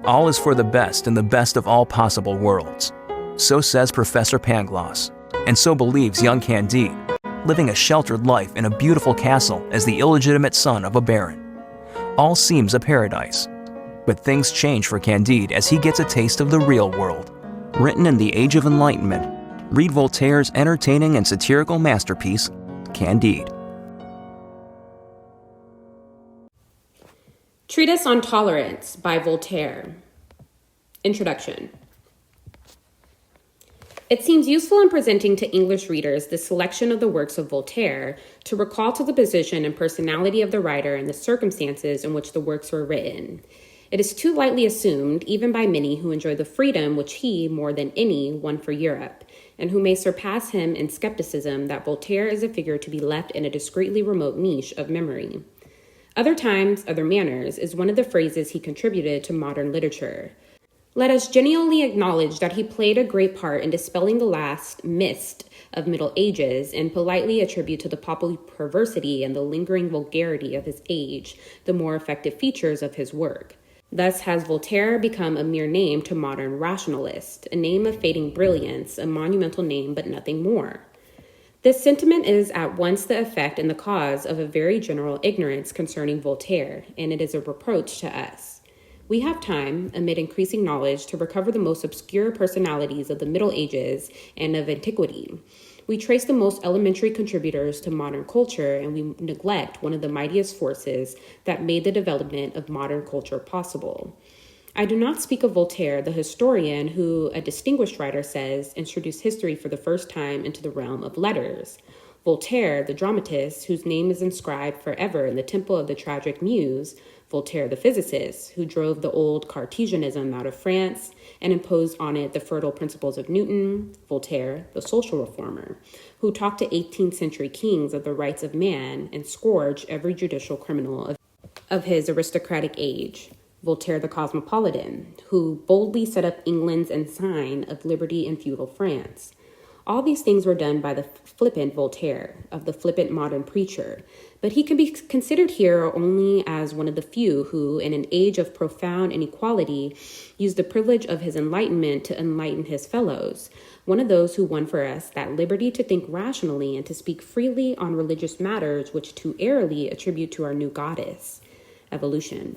All is for the best in the best of all possible worlds. So says Professor Pangloss, and so believes young Candide, living a sheltered life in a beautiful castle as the illegitimate son of a baron. All seems a paradise. But things change for Candide as he gets a taste of the real world. Written in the Age of Enlightenment, read Voltaire's entertaining and satirical masterpiece, Candide. Treatise on Tolerance by Voltaire. Introduction. It seems useful in presenting to English readers the selection of the works of Voltaire to recall to the position and personality of the writer and the circumstances in which the works were written. It is too lightly assumed, even by many who enjoy the freedom which he, more than any, won for Europe, and who may surpass him in skepticism, that Voltaire is a figure to be left in a discreetly remote niche of memory. Other times, other manners is one of the phrases he contributed to modern literature. Let us genially acknowledge that he played a great part in dispelling the last mist of Middle Ages and politely attribute to the popular perversity and the lingering vulgarity of his age the more effective features of his work. Thus has Voltaire become a mere name to modern rationalists, a name of fading brilliance, a monumental name but nothing more. This sentiment is at once the effect and the cause of a very general ignorance concerning Voltaire, and it is a reproach to us. We have time, amid increasing knowledge, to recover the most obscure personalities of the Middle Ages and of antiquity. We trace the most elementary contributors to modern culture, and we neglect one of the mightiest forces that made the development of modern culture possible. I do not speak of Voltaire, the historian, who, a distinguished writer says, introduced history for the first time into the realm of letters. Voltaire, the dramatist, whose name is inscribed forever in the temple of the tragic muse. Voltaire, the physicist, who drove the old Cartesianism out of France and imposed on it the fertile principles of Newton. Voltaire, the social reformer, who talked to 18th century kings of the rights of man and scourged every judicial criminal of his aristocratic age. Voltaire, the cosmopolitan, who boldly set up England's ensign of liberty in feudal France. All these things were done by the flippant Voltaire, of the flippant modern preacher, but he can be considered here only as one of the few who, in an age of profound inequality, used the privilege of his enlightenment to enlighten his fellows, one of those who won for us that liberty to think rationally and to speak freely on religious matters which too airily attribute to our new goddess, evolution.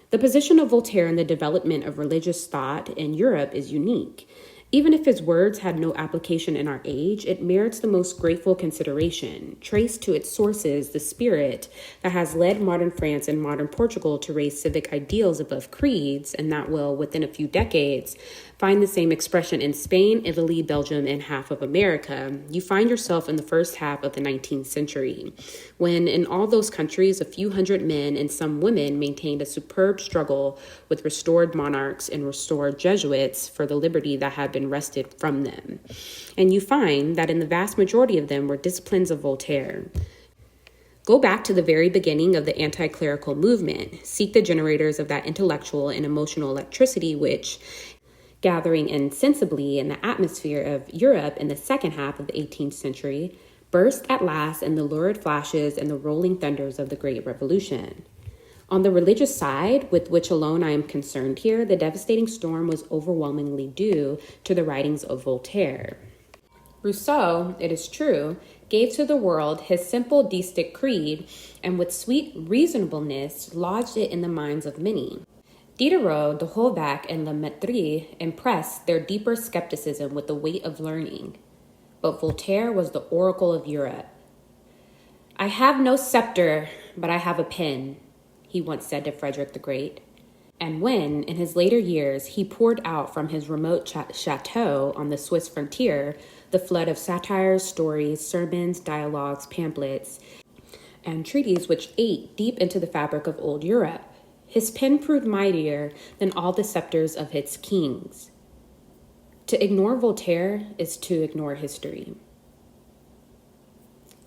The position of Voltaire in the development of religious thought in Europe is unique. Even if his words had no application in our age, it merits the most grateful consideration. Traced to its sources, the spirit that has led modern France and modern Portugal to raise civic ideals above creeds, and that will, within a few decades, find the same expression in Spain, Italy, Belgium, and half of America, you find yourself in the first half of the 19th century, when in all those countries, a few hundred men and some women maintained a superb struggle with restored monarchs and restored Jesuits for the liberty that had been wrested from them. And you find that in the vast majority of them were disciplines of Voltaire. Go back to the very beginning of the anti-clerical movement, seek the generators of that intellectual and emotional electricity which, gathering insensibly in the atmosphere of Europe in the second half of the 18th century, burst at last in the lurid flashes and the rolling thunders of the Great Revolution. On the religious side, with which alone I am concerned here, the devastating storm was overwhelmingly due to the writings of Voltaire. Rousseau, it is true, gave to the world his simple deistic creed, and with sweet reasonableness lodged it in the minds of many. Diderot, de Holbach, and Le Maître impressed their deeper skepticism with the weight of learning. But Voltaire was the oracle of Europe. "I have no scepter, but I have a pen," he once said to Frederick the Great. And when, in his later years, he poured out from his remote chateau on the Swiss frontier the flood of satires, stories, sermons, dialogues, pamphlets, and treaties which ate deep into the fabric of old Europe, his pen proved mightier than all the scepters of its kings. To ignore Voltaire is to ignore history.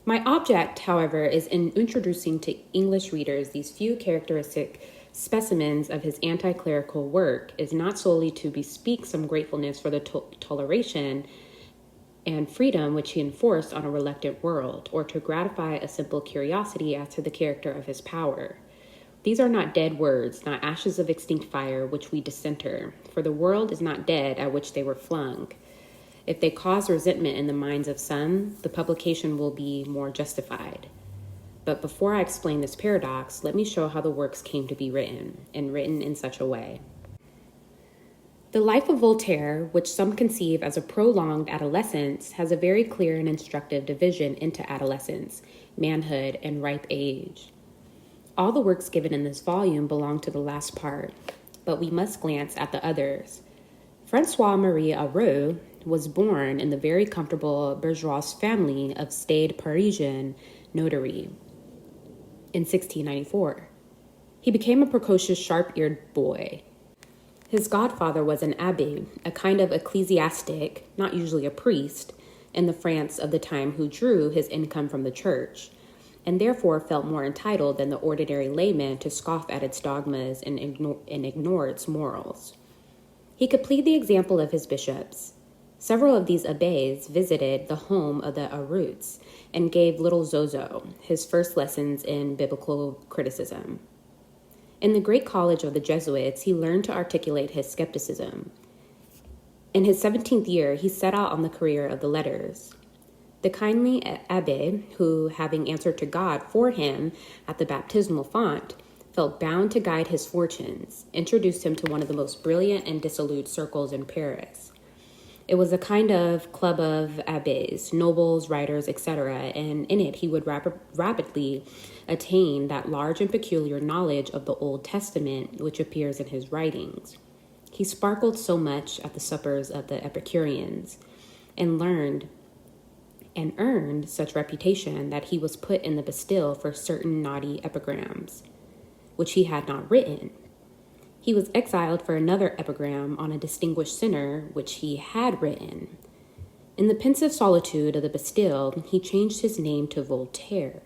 My object, however, is in introducing to English readers these few characteristic specimens of his anti-clerical work is not solely to bespeak some gratefulness for the toleration and freedom which he enforced on a reluctant world, or to gratify a simple curiosity as to the character of his power. These are not dead words, not ashes of extinct fire which we disenter, for the world is not dead at which they were flung. If they cause resentment in the minds of some, the publication will be more justified. But before I explain this paradox, let me show how the works came to be written, and written in such a way. The life of Voltaire, which some conceive as a prolonged adolescence, has a very clear and instructive division into adolescence, manhood, and ripe age. All the works given in this volume belong to the last part, but we must glance at the others. François-Marie Arouet was born in the very comfortable bourgeois family of staid Parisian notary in 1694. He became a precocious, sharp-eared boy. His godfather was an abbé, a kind of ecclesiastic, not usually a priest, in the France of the time who drew his income from the church, and therefore felt more entitled than the ordinary layman to scoff at its dogmas and ignore its morals. He could plead the example of his bishops. Several of these abbés visited the home of the Arouets and gave little Zozo his first lessons in biblical criticism. In the great college of the Jesuits, he learned to articulate his skepticism. In his 17th year, he set out on the career of the letters. The kindly abbé, who, having answered to God for him at the baptismal font, felt bound to guide his fortunes, introduced him to one of the most brilliant and dissolute circles in Paris. It was a kind of club of abbés, nobles, writers, etc., and in it he would rapidly attain that large and peculiar knowledge of the Old Testament which appears in his writings. He sparkled so much at the suppers of the Epicureans, and earned such reputation that he was put in the Bastille for certain naughty epigrams, which he had not written. He was exiled for another epigram on a distinguished sinner, which he had written. In the pensive solitude of the Bastille, he changed his name to Voltaire.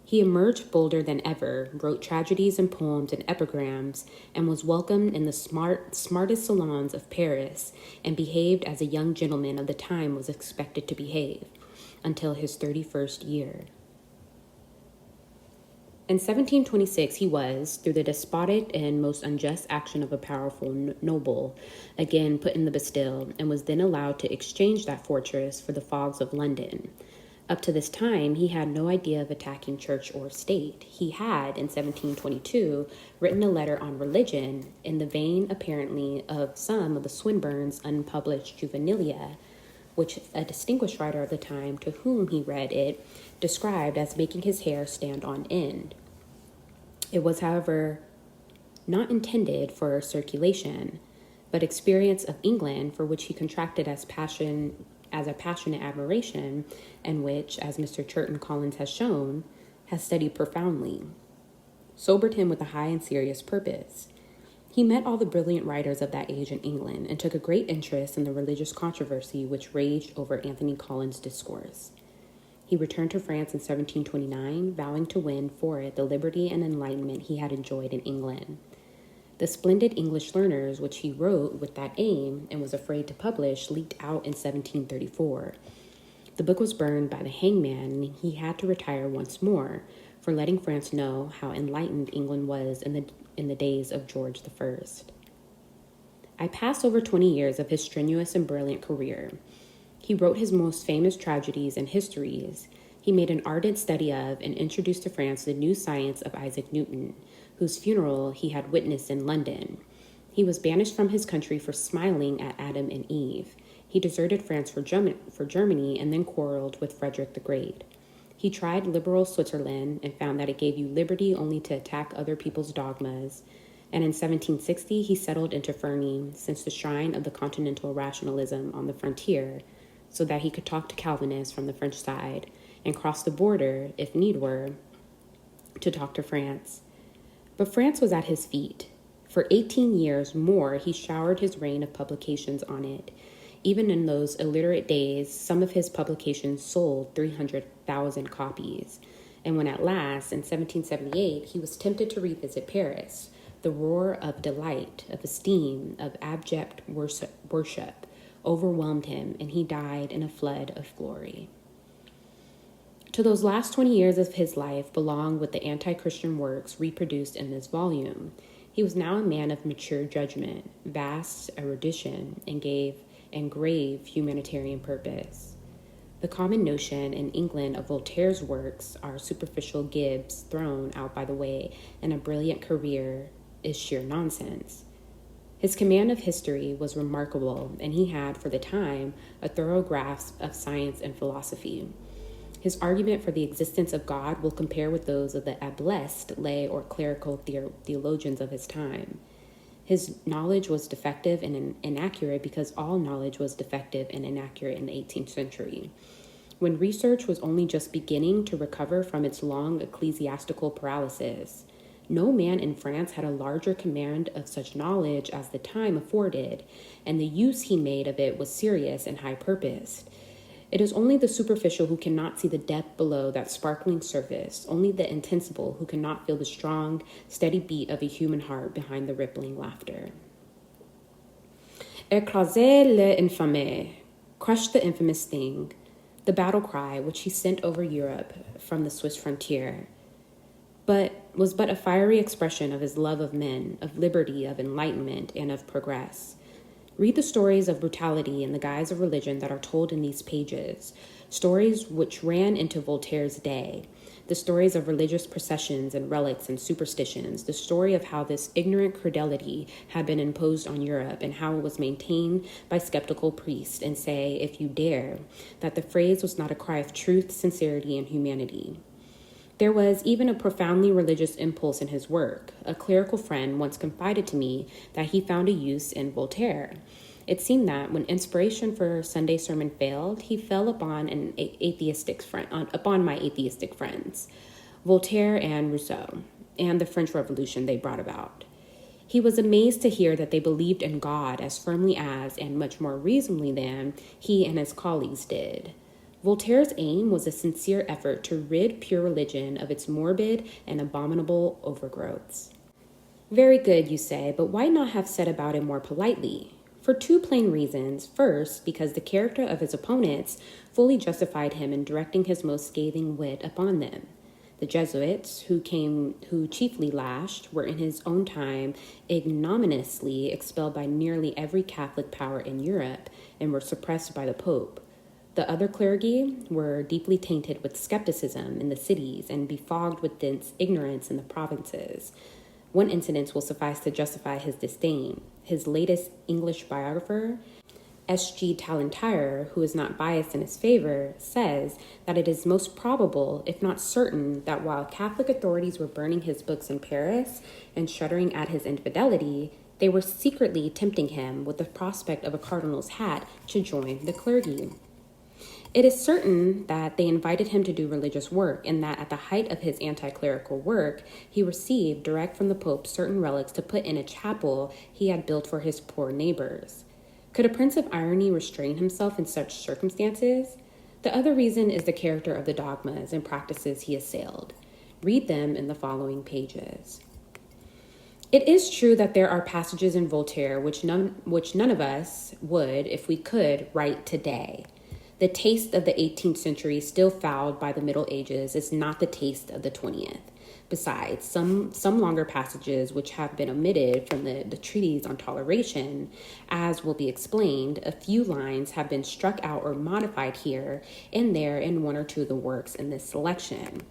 He emerged bolder than ever, wrote tragedies and poems and epigrams, and was welcomed in the smartest salons of Paris, and behaved as a young gentleman of the time was expected to behave, until his 31st year. In 1726, he was, through the despotic and most unjust action of a powerful noble, again put in the Bastille, and was then allowed to exchange that fortress for the fogs of London. Up to this time, he had no idea of attacking church or state. He had, in 1722, written a letter on religion, in the vein, apparently, of some of the Swinburne's unpublished juvenilia, which a distinguished writer of the time to whom he read it described as making his hair stand on end. It was, however, not intended for circulation, but experience of England, for which he contracted as a passionate admiration, and which, as Mr. Churton Collins has shown, has studied profoundly, sobered him with a high and serious purpose. He met all the brilliant writers of that age in England, and took a great interest in the religious controversy which raged over Anthony Collins' discourse. He returned to France in 1729, vowing to win for it the liberty and enlightenment he had enjoyed in England. The splendid English learners which he wrote with that aim and was afraid to publish leaked out in 1734. The book was burned by the hangman, and he had to retire once more for letting France know how enlightened England was in the days of George I. I pass over 20 years of his strenuous and brilliant career. He wrote his most famous tragedies and histories. He made an ardent study of and introduced to France the new science of Isaac Newton, whose funeral he had witnessed in London. He was banished from his country for smiling at Adam and Eve. He deserted France for Germany and then quarreled with Frederick the Great. He tried liberal Switzerland and found that it gave you liberty only to attack other people's dogmas. And in 1760, he settled into Fernie, since the shrine of the continental rationalism on the frontier, so that he could talk to Calvinists from the French side and cross the border, if need were, to talk to France. But France was at his feet. For 18 years more, he showered his rain of publications on it. Even in those illiterate days, some of his publications sold 300,000 copies. And when at last, in 1778, he was tempted to revisit Paris, the roar of delight, of esteem, of abject worship overwhelmed him, and he died in a flood of glory. To those last 20 years of his life belong with the anti-Christian works reproduced in this volume. He was now a man of mature judgment, vast erudition, and grave humanitarian purpose. The common notion in England of Voltaire's works are superficial gibes thrown out by the way, and a brilliant career is sheer nonsense. His command of history was remarkable, and he had, for the time, a thorough grasp of science and philosophy. His argument for the existence of God will compare with those of the ablest lay or clerical theologians of his time. His knowledge was defective and inaccurate because all knowledge was defective and inaccurate in the 18th century. When research was only just beginning to recover from its long ecclesiastical paralysis, no man in France had a larger command of such knowledge as the time afforded, and the use he made of it was serious and high-purposed. It is only the superficial who cannot see the depth below that sparkling surface, only the insensible who cannot feel the strong, steady beat of a human heart behind the rippling laughter. Écrasez l'infâme, crush the infamous thing, the battle cry which he sent over Europe from the Swiss frontier, was but a fiery expression of his love of men, of liberty, of enlightenment, and of progress. Read the stories of brutality in the guise of religion that are told in these pages, stories which ran into Voltaire's day, the stories of religious processions and relics and superstitions, the story of how this ignorant credulity had been imposed on Europe and how it was maintained by skeptical priests, and say, if you dare, that the phrase was not a cry of truth, sincerity, and humanity. There was even a profoundly religious impulse in his work. A clerical friend once confided to me that he found a use in Voltaire. It seemed that when inspiration for a Sunday sermon failed, he fell upon my atheistic friends, Voltaire and Rousseau, and the French Revolution they brought about. He was amazed to hear that they believed in God as firmly as, and much more reasonably than, he and his colleagues did. Voltaire's aim was a sincere effort to rid pure religion of its morbid and abominable overgrowths. Very good, you say, but why not have set about it more politely? For two plain reasons. First, because the character of his opponents fully justified him in directing his most scathing wit upon them. The Jesuits, who chiefly lashed, were in his own time ignominiously expelled by nearly every Catholic power in Europe and were suppressed by the Pope. The other clergy were deeply tainted with skepticism in the cities and befogged with dense ignorance in the provinces. One incident will suffice to justify his disdain. His latest English biographer, S.G. Tallentire, who is not biased in his favor, says that it is most probable, if not certain, that while Catholic authorities were burning his books in Paris and shuddering at his infidelity, they were secretly tempting him with the prospect of a cardinal's hat to join the clergy. It is certain that they invited him to do religious work, and that at the height of his anti-clerical work, he received direct from the Pope certain relics to put in a chapel he had built for his poor neighbors. Could a prince of irony restrain himself in such circumstances? The other reason is the character of the dogmas and practices he assailed. Read them in the following pages. It is true that there are passages in Voltaire which none of us would, if we could, write today. The taste of the 18th century, still fouled by the Middle Ages, is not the taste of the 20th. Besides, some longer passages which have been omitted from the treatise on Toleration, as will be explained, a few lines have been struck out or modified here and there in one or two of the works in this selection.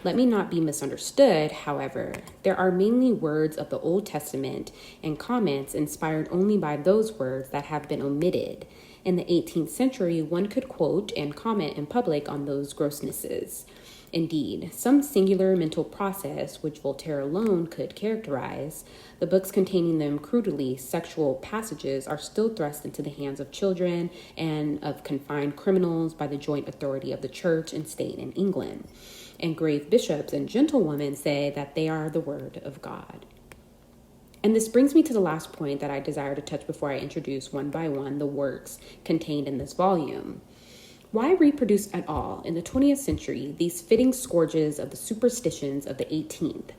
Let me not be misunderstood, however. There are mainly words of the Old Testament and comments inspired only by those words that have been omitted. In the 18th century, one could quote and comment in public on those grossnesses. Indeed, some singular mental process which Voltaire alone could characterize, the books containing them crudely sexual passages are still thrust into the hands of children and of confined criminals by the joint authority of the church and state in England. And grave bishops and gentlewomen say that they are the word of God. And this brings me to the last point that I desire to touch before I introduce one by one the works contained in this volume. Why reproduce at all in the 20th century these fitting scourges of the superstitions of the 18th?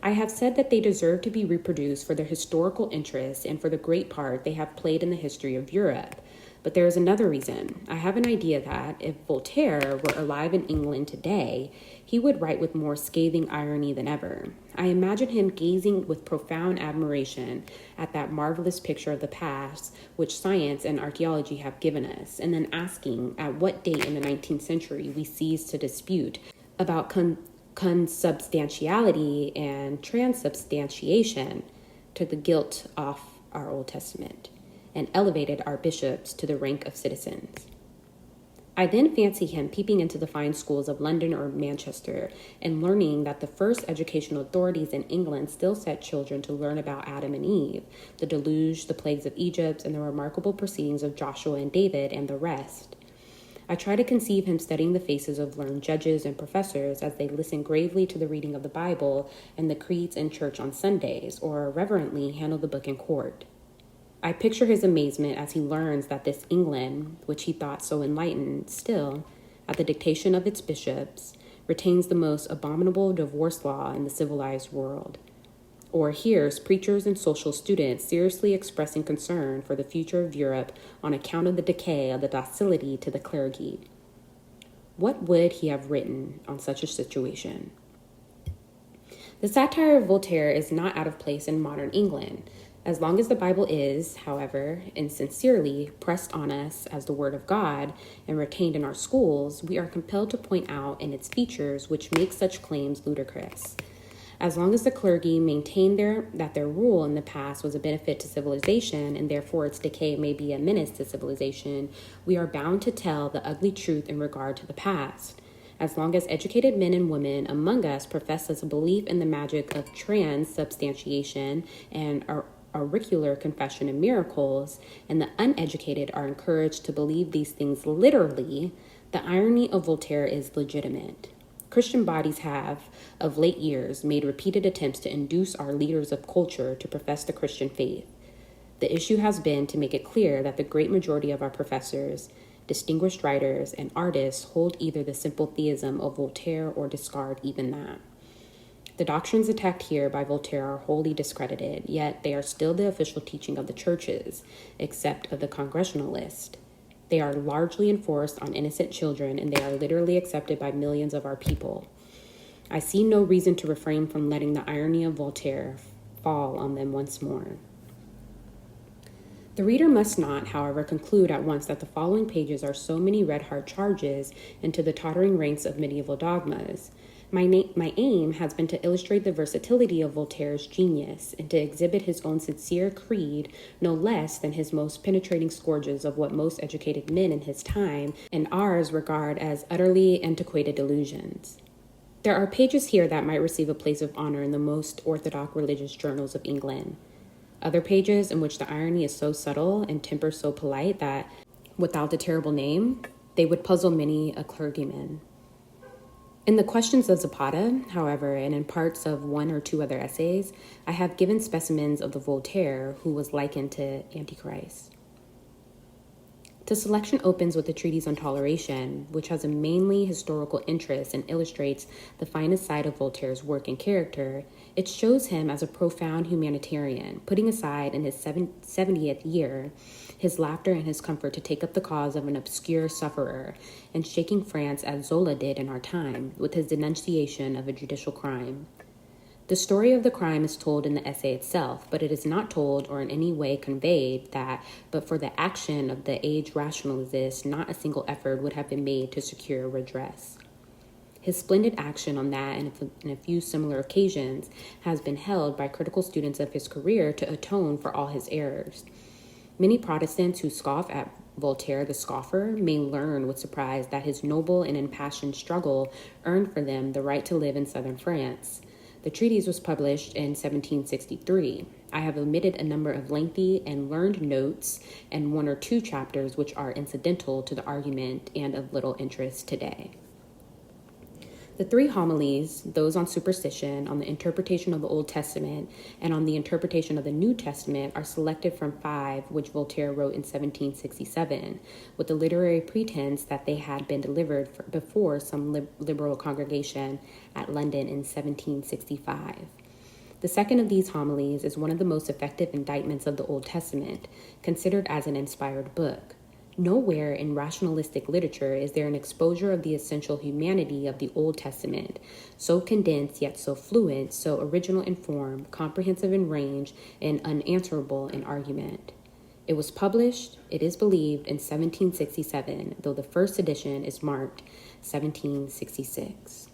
I have said that they deserve to be reproduced for their historical interest and for the great part they have played in the history of Europe. But there is another reason. I have an idea that if Voltaire were alive in England today, he would write with more scathing irony than ever. I imagine him gazing with profound admiration at that marvelous picture of the past which science and archaeology have given us, and then asking at what date in the 19th century we ceased to dispute about consubstantiality and transubstantiation, took the guilt off our Old Testament, and elevated our bishops to the rank of citizens. I then fancy him peeping into the fine schools of London or Manchester and learning that the first educational authorities in England still set children to learn about Adam and Eve, the deluge, the plagues of Egypt, and the remarkable proceedings of Joshua and David and the rest. I try to conceive him studying the faces of learned judges and professors as they listen gravely to the reading of the Bible and the creeds in church on Sundays, or reverently handle the book in court. I picture his amazement as he learns that this England, which he thought so enlightened, still, at the dictation of its bishops, retains the most abominable divorce law in the civilized world, or hears preachers and social students seriously expressing concern for the future of Europe on account of the decay of the docility to the clergy. What would he have written on such a situation? The satire of Voltaire is not out of place in modern England. As long as the Bible is, however, and sincerely pressed on us as the Word of God and retained in our schools, we are compelled to point out in its features which make such claims ludicrous. As long as the clergy maintain that their rule in the past was a benefit to civilization and therefore its decay may be a menace to civilization, we are bound to tell the ugly truth in regard to the past. As long as educated men and women among us profess a belief in the magic of transubstantiation and auricular confession and miracles, and the uneducated are encouraged to believe these things literally, the irony of Voltaire is legitimate. Christian bodies have, of late years, made repeated attempts to induce our leaders of culture to profess the Christian faith. The issue has been to make it clear that the great majority of our professors, distinguished writers, and artists hold either the simple theism of Voltaire or discard even that. The doctrines attacked here by Voltaire are wholly discredited, yet they are still the official teaching of the churches, except of the Congregationalist. They are largely enforced on innocent children, and they are literally accepted by millions of our people. I see no reason to refrain from letting the irony of Voltaire fall on them once more. The reader must not, however, conclude at once that the following pages are so many red-hot charges into the tottering ranks of medieval dogmas. My aim has been to illustrate the versatility of Voltaire's genius and to exhibit his own sincere creed no less than his most penetrating scourges of what most educated men in his time and ours regard as utterly antiquated delusions. There are pages here that might receive a place of honor in the most orthodox religious journals of England. Other pages in which the irony is so subtle and temper so polite that, without the terrible name, they would puzzle many a clergyman. In the Questions of Zapata, however, and in parts of one or two other essays, I have given specimens of the Voltaire who was likened to Antichrist. The selection opens with the treatise on Toleration, which has a mainly historical interest and illustrates the finest side of Voltaire's work and character. It shows him as a profound humanitarian, putting aside in his 70th year his laughter and his comfort to take up the cause of an obscure sufferer, and shaking France as Zola did in our time, with his denunciation of a judicial crime. The story of the crime is told in the essay itself, but it is not told or in any way conveyed that, but for the action of the age rationalists, not a single effort would have been made to secure redress. His splendid action on that and a few similar occasions has been held by critical students of his career to atone for all his errors. Many Protestants who scoff at Voltaire the scoffer may learn with surprise that his noble and impassioned struggle earned for them the right to live in southern France. The treatise was published in 1763. I have omitted a number of lengthy and learned notes and one or two chapters which are incidental to the argument and of little interest today. The Three Homilies, those on superstition, on the interpretation of the Old Testament, and on the interpretation of the New Testament, are selected from 5 which Voltaire wrote in 1767, with the literary pretense that they had been delivered before some liberal congregation at London in 1765. The second of these homilies is one of the most effective indictments of the Old Testament, considered as an inspired book. Nowhere in rationalistic literature is there an exposure of the essential humanity of the Old Testament, so condensed yet so fluent, so original in form, comprehensive in range, and unanswerable in argument. It was published, it is believed, in 1767, though the first edition is marked 1766.